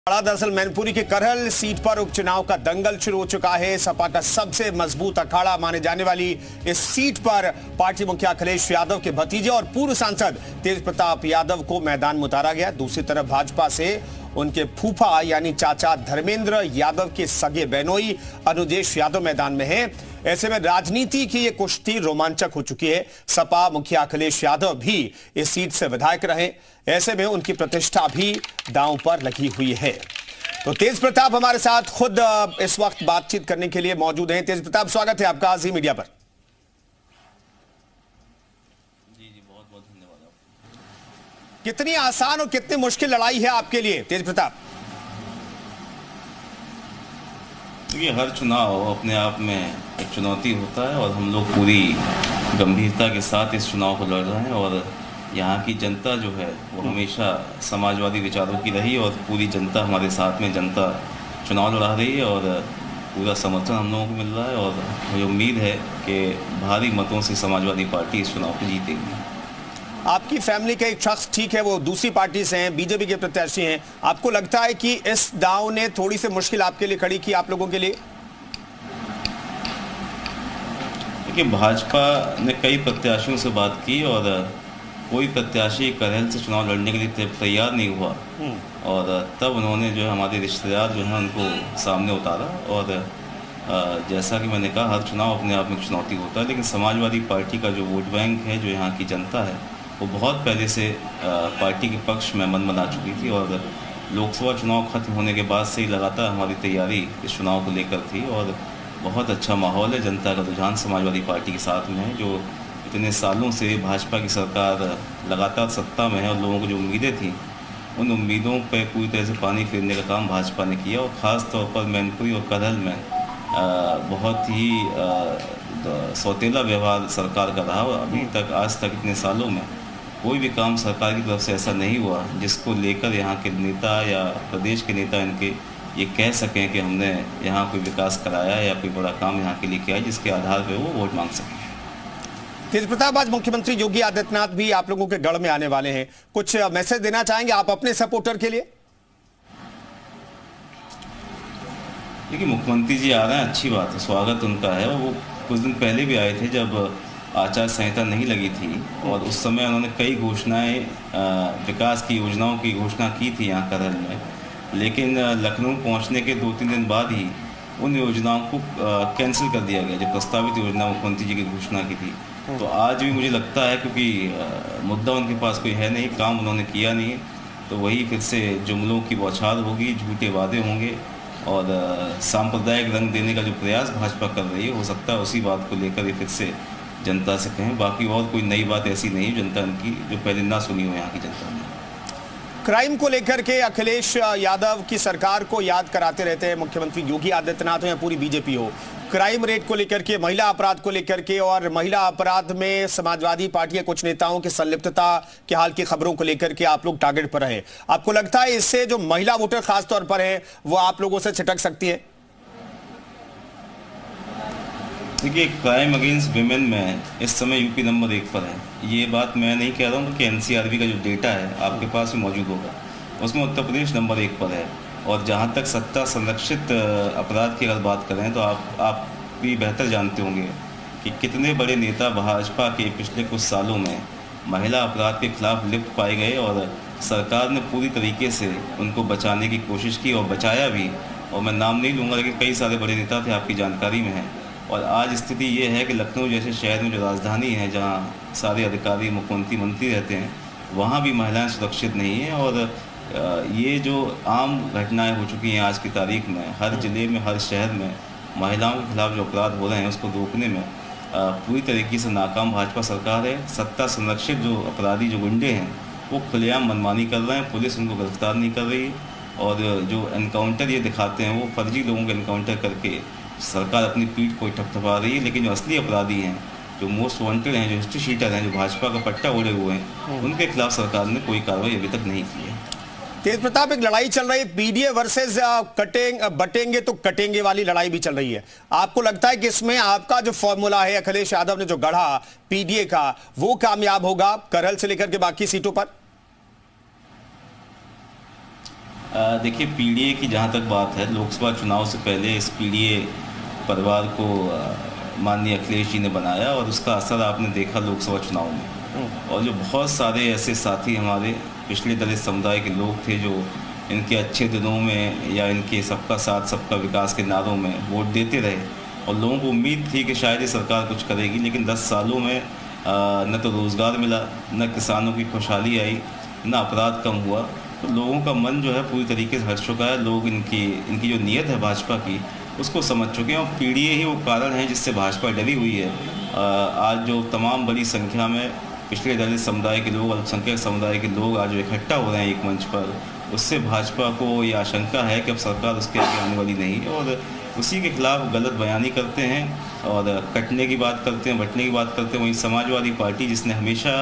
दरअसल मैनपुरी के करहल सीट पर उपचुनाव का दंगल शुरू हो चुका है। सपा का सबसे मजबूत अखाड़ा माने जाने वाली इस सीट पर पार्टी मुखिया अखिलेश यादव के भतीजे और पूर्व सांसद तेज प्रताप यादव को मैदान में उतारा गया। दूसरी तरफ भाजपा से उनके फूफा यानी चाचा धर्मेंद्र यादव के सगे बहनोई अनुजेश यादव मैदान में हैं। ऐसे में राजनीति की ये कुश्ती रोमांचक हो चुकी है। सपा मुखिया अखिलेश यादव भी इस सीट से विधायक रहे, ऐसे में उनकी प्रतिष्ठा भी दांव पर लगी हुई है। तो तेज प्रताप हमारे साथ खुद इस वक्त बातचीत करने के लिए मौजूद हैं। तेज प्रताप, स्वागत है आपका जी मीडिया पर। जी बहुत बहुत धन्यवाद। कितनी आसान और कितनी मुश्किल लड़ाई है आपके लिए तेज प्रताप? देखिए, हर चुनाव अपने आप में एक चुनौती होता है और हम लोग पूरी गंभीरता के साथ इस चुनाव को लड़ रहे हैं। और यहाँ की जनता जो है वो हमेशा समाजवादी विचारों की रही और पूरी जनता हमारे साथ में, जनता चुनाव लड़ा रही है और पूरा समर्थन हम लोगों को मिल रहा है। और मुझे उम्मीद है कि भारी मतों से समाजवादी पार्टी इस चुनाव को जीतेगी। आपकी फैमिली का एक शख्स, ठीक है, वो दूसरी पार्टी से हैं, बीजेपी के प्रत्याशी हैं, आपको लगता है कि इस दांव ने थोड़ी सी मुश्किल आपके लिए खड़ी की, आप लोगों के लिए? देखिए, भाजपा ने कई प्रत्याशियों से बात की और कोई प्रत्याशी करहल से चुनाव लड़ने के लिए तैयार नहीं हुआ। और तब उन्होंने जो है हमारे रिश्तेदार जो हैं उनको सामने उतारा। और जैसा कि मैंने कहा, हर चुनाव अपने आप में चुनौती होता है, लेकिन समाजवादी पार्टी का जो वोट बैंक है, जो यहाँ की जनता है, वो बहुत पहले से पार्टी के पक्ष में मन बना चुकी थी। और लोकसभा चुनाव खत्म होने के बाद से ही लगातार हमारी तैयारी इस चुनाव को लेकर थी। और बहुत अच्छा माहौल है, जनता का रुझान समाजवादी पार्टी के साथ में है। जो इतने सालों से भाजपा की सरकार लगातार सत्ता में है और लोगों को जो उम्मीदें थी, उन उम्मीदों पर पूरी तरह से पानी फेरने का काम भाजपा ने किया। और ख़ास तौर पर मैनपुरी और करहल में बहुत ही सौतेला व्यवहार सरकार का रहा। अभी तक, आज तक, इतने सालों में कोई भी काम सरकार की तरफ से ऐसा नहीं हुआ जिसको लेकर यहाँ के नेता या प्रदेश के नेता इनके ये कह सकें कि हमने यहाँ कोई विकास कराया या कोई बड़ा काम यहाँ के लिए किया है जिसके आधार पर वो वोट मांग सकें। तेज प्रताप, आज मुख्यमंत्री योगी आदित्यनाथ भी आप लोगों के गढ़ में आने वाले हैं, कुछ मैसेज देना चाहेंगे आप अपने सपोर्टर के लिए? देखिए, मुख्यमंत्री जी आ रहे हैं, अच्छी बात है, स्वागत उनका है। और वो कुछ दिन पहले भी आए थे जब आचार संहिता नहीं लगी थी और उस समय उन्होंने कई घोषणाएं, विकास की योजनाओं की घोषणा की थी यहाँ करहल में। लेकिन लखनऊ पहुँचने के 2-3 दिन बाद ही उन योजनाओं को कैंसिल कर दिया गया, जो प्रस्तावित योजना मुख्यमंत्री जी की घोषणा की थी। तो आज भी मुझे लगता है, क्योंकि मुद्दा उनके पास कोई है नहीं, काम उन्होंने किया नहीं है, तो वही फिर से जुमलों की बौछार होगी, झूठे वादे होंगे और सांप्रदायिक रंग देने का जो प्रयास भाजपा कर रही है, हो सकता है उसी बात को लेकर ये फिर से जनता से कहें। बाकी और कोई नई बात ऐसी नहीं जनता की जो पहले ना सुनी हो यहाँ की जनता ने। क्राइम को लेकर के अखिलेश यादव की सरकार को याद कराते रहते हैं मुख्यमंत्री योगी आदित्यनाथ हो या पूरी बीजेपी हो। क्राइम रेट को लेकर के, महिला अपराध को लेकर के और महिला अपराध में समाजवादी पार्टी के कुछ नेताओं की संलिप्तता के हाल की खबरों को लेकर के आप लोग टारगेट पर रहे। आपको लगता है इससे जो महिला वोटर खास तौर पर है वो आप लोगों से छिटक सकती है? देखिए, क्राइम अगेंस्ट विमेन में इस समय यूपी नंबर 1 पर है। ये बात मैं नहीं कह रहा हूँ कि एनसीआरबी का जो डेटा है आपके पास में मौजूद होगा, उसमें उत्तर प्रदेश नंबर 1 पर है। और जहाँ तक सत्ता संरक्षित अपराध की अगर बात करें तो आप भी बेहतर जानते होंगे कि कितने बड़े नेता भाजपा के पिछले कुछ सालों में महिला अपराध के खिलाफ लिप्त पाए गए और सरकार ने पूरी तरीके से उनको बचाने की कोशिश की और बचाया भी। और मैं नाम नहीं लूँगा, लेकिन कई सारे बड़े नेता थे, आपकी जानकारी में है। और आज स्थिति ये है कि लखनऊ जैसे शहर में जो राजधानी है, जहाँ सारे अधिकारी, मुख्यमंत्री, मंत्री रहते हैं, वहाँ भी महिलाएं सुरक्षित नहीं हैं। और ये जो आम घटनाएं हो चुकी हैं आज की तारीख में, हर ज़िले में, हर शहर में महिलाओं के खिलाफ जो अपराध हो रहे हैं उसको रोकने में पूरी तरीके से नाकाम भाजपा सरकार है। सत्ता संरक्षित जो अपराधी, जो गुंडे हैं, वो खुलेआम मनमानी कर रहे हैं, पुलिस उनको गिरफ्तार नहीं कर रही। और जो एनकाउंटर ये दिखाते हैं, वो फर्जी लोगों को एनकाउंटर करके सरकार अपनी पीठ को ठपठपा रही है। लेकिन जो असली अपराधी हैं, जो मोस्ट वांटेड हैं, जो हिस्ट्री शीटर हैं, जो भाजपा का पट्टा ओढ़े हुए हैं, उनके खिलाफ सरकार ने कोई कार्रवाई अभी तक नहीं की है। तेज प्रताप, एक लड़ाई चल रही है, पीडीए वर्सेस बटेंगे तो कटेंगे वाली लड़ाई भी चल रही है। आपको लगता है कि इसमें आपका जो फॉर्मूला है, अखिलेश यादव ने जो गढ़ा पीडीए का, वो कामयाब होगा करहल से लेकर के बाकी सीटों पर? देखिए, पीडीए की जहाँ तक बात है, लोकसभा चुनाव से पहले इस पीडीए परिवार को माननीय अखिलेश जी ने बनाया और उसका असर आपने देखा लोकसभा चुनाव में। और जो बहुत सारे ऐसे साथी हमारे पिछले दलित समुदाय के लोग थे जो इनके अच्छे दिनों में या इनके सबका साथ सबका विकास के नारों में वोट देते रहे और लोगों को उम्मीद थी कि शायद ये सरकार कुछ करेगी, लेकिन 10 सालों में न तो रोज़गार मिला, न किसानों की खुशहाली आई, न अपराध कम हुआ। तो लोगों का मन जो है पूरी तरीके से हट चुका है। लोग इनकी जो नीयत है भाजपा की उसको समझ चुके हैं और पीडीए ही वो कारण है जिससे भाजपा डरी हुई है। आज जो तमाम बड़ी संख्या में पिछले दलित समुदाय के लोग, अल्पसंख्यक समुदाय के लोग आज जो इकट्ठा हो रहे हैं एक मंच पर, उससे भाजपा को ये आशंका है कि अब सरकार उसके आगे आने वाली नहीं है और उसी के खिलाफ गलत बयानी करते हैं और कटने की बात करते हैं, बंटने की बात करते हैं। वहीं समाजवादी पार्टी जिसने हमेशा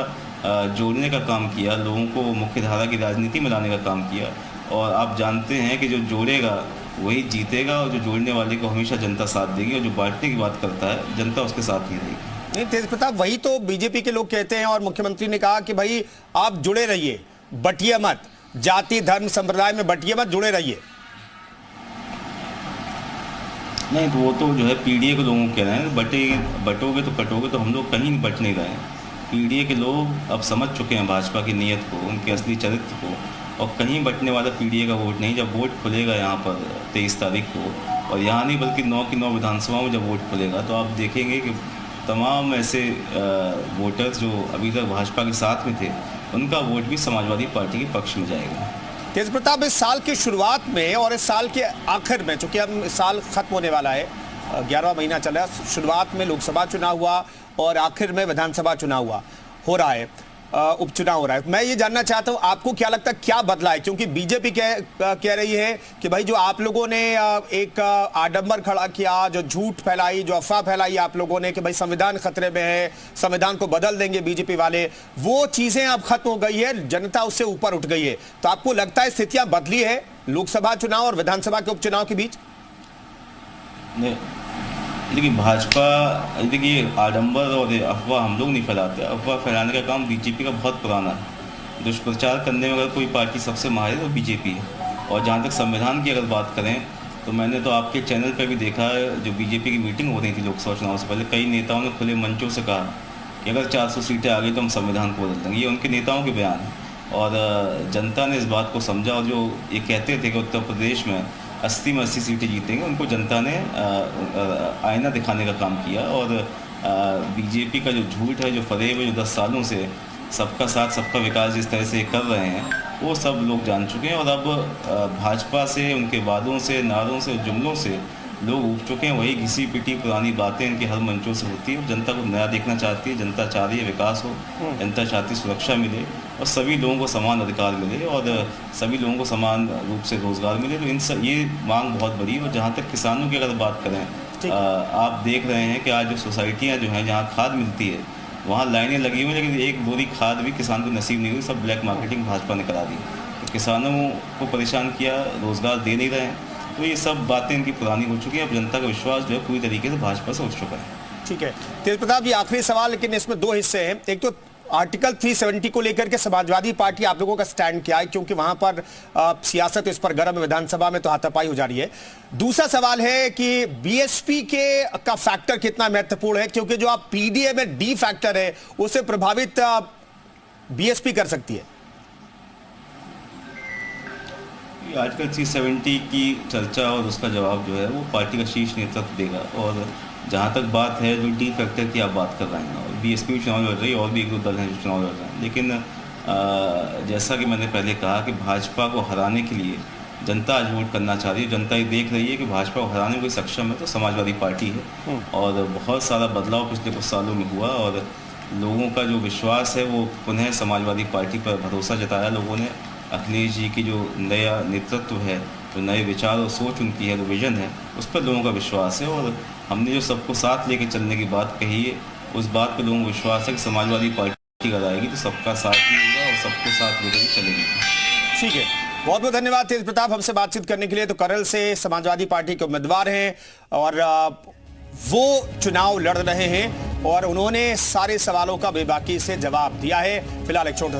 जोड़ने का काम किया, लोगों को मुख्यधारा की राजनीति में लाने का काम किया, और आप जानते हैं कि जो जोड़ेगा वही जीतेगा और जो जोड़ने वाले को हमेशा जनता साथ देगी और जो बांटने की बात करता है जनता उसके साथ ही रहेगी। नहीं तेज प्रताप, वही तो बीजेपी के लोग कहते हैं और मुख्यमंत्री ने कहा कि भाई आप जुड़े रहिए, बटिए मत, जाति धर्म संप्रदाय में बटिए मत, जुड़े रहिए। नहीं तो वो तो जो है पीडीए के लोगों को कह रहे हैं बटोगे तो कटोगे, तो हम लोग कहीं बट नहीं रहे हैं। पीडीए के लोग अब समझ चुके हैं भाजपा की नीयत को, उनके असली चरित्र को, और कहीं बटने वाला पीडीए का वोट नहीं। जब वोट खुलेगा यहाँ पर 23 तारीख को, और यहाँ नहीं बल्कि 9 की 9 विधानसभाओं में जब वोट खुलेगा, तो आप देखेंगे कि तमाम ऐसे वोटर्स जो अभी तक भाजपा के साथ में थे उनका वोट भी समाजवादी पार्टी के पक्ष में जाएगा। तेज प्रताप, इस साल की शुरुआत में और इस साल के आखिर में, चूंकि अब इस साल खत्म होने वाला है, 11वां महीना चल रहा है, शुरुआत में लोकसभा चुनाव हुआ और आखिर में विधानसभा चुनाव हो रहा है, उपचुनाव हो रहा है। मैं ये जानना चाहता हूं आपको क्या लगता है क्या बदला है, क्योंकि बीजेपी कह रही है कि भाई जो आप लोगों ने एक आडंबर खड़ा किया, जो झूठ फैलाई, जो अफवाह फैलाई आप लोगों ने कि भाई संविधान खतरे में है, संविधान को बदल देंगे बीजेपी वाले, वो चीजें अब खत्म हो गई है, जनता उससे ऊपर उठ गई है। तो आपको लगता है स्थितियां बदली है लोकसभा चुनाव और विधानसभा के उपचुनाव के बीच? देखिए, भाजपा, देखिए आडंबर और अफवाह हम लोग नहीं फैलाते। अफवाह फैलाने का काम बीजेपी का बहुत पुराना है। दुष्प्रचार करने में अगर कोई पार्टी सबसे माहिर तो बीजेपी है। और जहाँ तक संविधान की अगर बात करें तो मैंने तो आपके चैनल पर भी देखा, जो बीजेपी की मीटिंग हो रही थी लोकसभा चुनाव से पहले, कई नेताओं ने खुले मंचों से कहा कि अगर 400 सीटें आ गई तो हम संविधान को बदल देंगे। ये उनके नेताओं के बयान है और जनता ने इस बात को समझा। और जो ये कहते थे कि उत्तर प्रदेश में 80 में 80 सीटें जीतेंगे, उनको जनता ने आईना दिखाने का काम किया। और बीजेपी का जो झूठ है, जो फरेब है, जो 10 सालों से सबका साथ सबका विकास जिस तरह से कर रहे हैं, वो सब लोग जान चुके हैं। और अब भाजपा से, उनके वादों से, नारों से, जुमलों से लोग उब चुके हैं। वही घिसी पिटी पुरानी बातें इनके हर मंचों से होती है। जनता को नया देखना चाहती है, जनता चाह रही है विकास हो, जनता चाहती है सुरक्षा मिले और सभी लोगों को समान अधिकार मिले और सभी लोगों को समान रूप से रोजगार मिले। तो ये मांग बहुत बड़ी है। और जहाँ तक किसानों की अगर बात करें, आप देख रहे हैं कि आज जो सोसाइटियाँ जो हैं जहाँ खाद मिलती है वहाँ लाइनें लगी हुई, लेकिन एक बोरी खाद भी किसान को नसीब नहीं हुई। सब ब्लैक मार्केटिंग भाजपा ने करा दी, तो किसानों को परेशान किया, रोजगार दे नहीं रहे हैं। तो ये सब बातें इनकी पुरानी हो चुकी है। अब जनता का विश्वास जो है पूरी तरीके से भाजपा से उठ चुका है। ठीक है तेज प्रताप, ये आखिरी सवाल, लेकिन इसमें 2 हिस्से हैं। एक तो आर्टिकल 370 को लेकर के समाजवादी पार्टी आप लोगों का स्टैंड क्या है, क्योंकि वहां पर सियासत इस पर गर्म, विधानसभा में तो हाथापाई हो जा रही है। दूसरा सवाल है कि बीएसपी का फैक्टर कितना महत्वपूर्ण है, क्योंकि जो आप पीडीए में डी फैक्टर है उसे प्रभावित बीएसपी कर सकती है। आर्टिकल 370 की चर्चा और उसका जवाब जो है वो पार्टी का शीर्ष नेतृत्व देगा। और जहाँ तक बात है जो डी फैक्टर की आप बात कर रहे हैं, और बीएसपी चुनाव लड़ रही है और भी 1-2 दल हैं जो चुनाव लड़ रहे हैं, लेकिन जैसा कि मैंने पहले कहा कि भाजपा को हराने के लिए जनता आज वोट करना चाह रही है। जनता ये देख रही है कि भाजपा को हराने में कोई सक्षम है तो समाजवादी पार्टी है। और बहुत सारा बदलाव पिछले कुछ सालों में हुआ और लोगों का जो विश्वास है वो पुनः समाजवादी पार्टी पर भरोसा जताया लोगों ने। अखिलेश जी की जो नया नेतृत्व है, जो नए विचार और सोच उनकी है, जो विजन है, उस पर लोगों का विश्वास है। और हमने जो सबको साथ लेके चलने की बात कही है, उस बात पर लोगों को विश्वास है कि समाजवादी पार्टी अगर आएगी तो सबका साथ भी होगा और सबको साथ लेकर ही चलेगी। ठीक है, बहुत बहुत धन्यवाद तेज प्रताप हमसे बातचीत करने के लिए। तो करल से समाजवादी पार्टी के उम्मीदवार हैं और वो चुनाव लड़ रहे हैं और उन्होंने सारे सवालों का बेबाकी से जवाब दिया है। फिलहाल एक छोटा